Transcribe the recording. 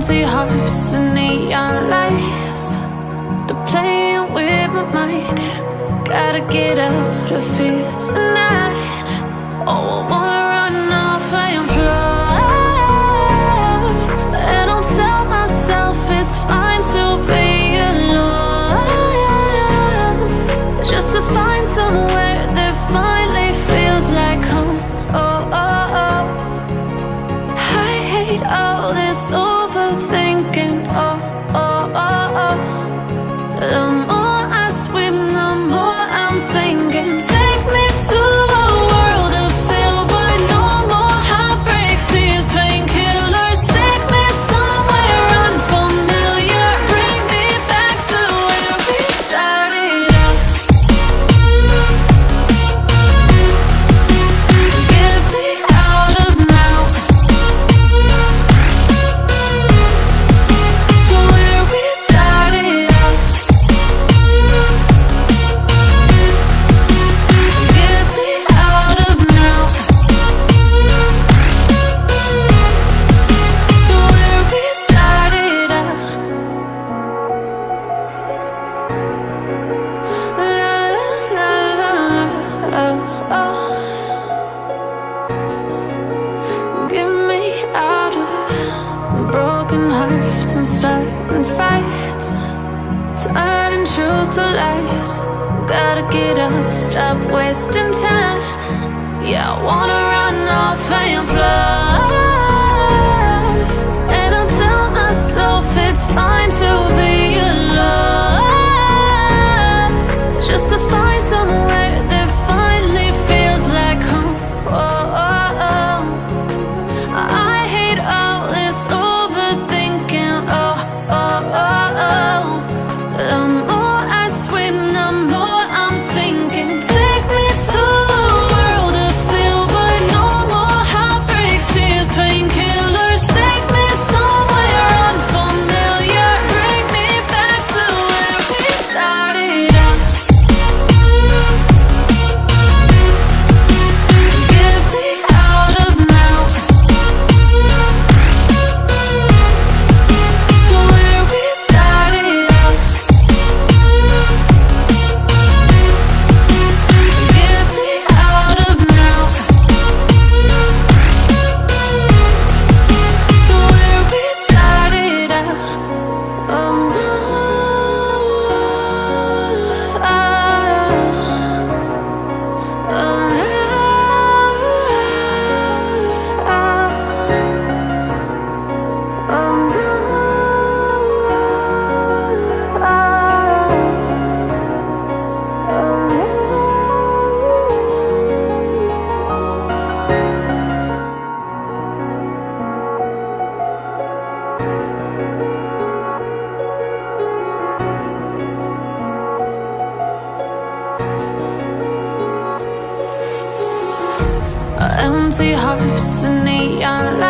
Empty hearts and neon lights, they're playing with my mind. Gotta get out of here tonight. Oh, I wanna run off and fly, and I'll tell myself it's fine to be alone, just to find somewhere that finally feels like home. Oh, oh, oh. I hate all this overthinking. Oh, oh, oh, oh. The more I swim, the more I'm sinking. Take me to a world of silver. No more heartbreaks, tears, painkillers. Take me somewhere unfamiliar. Bring me back to where we started out. Get me out of now, to where we started out. Get me out of now, to where we started out. La la la la la, oh, oh. Get me out of broken hearts and starting fights, turning truth to lies. Gotta get up, stop wasting time. Yeah, I wanna run off and fly, and I'll tell myself it's fine to be alone, just to find somewhere that finally feels like home. Oh, oh, oh. I hate all this overthinking. Oh, oh, oh, oh. The more I swim, the more I'm sinking. Take me to a world of silver. No more heartbreaks, tears, painkillers. Take me somewhere unfamiliar. Bring me back to where we started out. Get me out of now, to where we started out. Get me out of now, to where we started out. Oh no, oh, empty hearts and neon lights.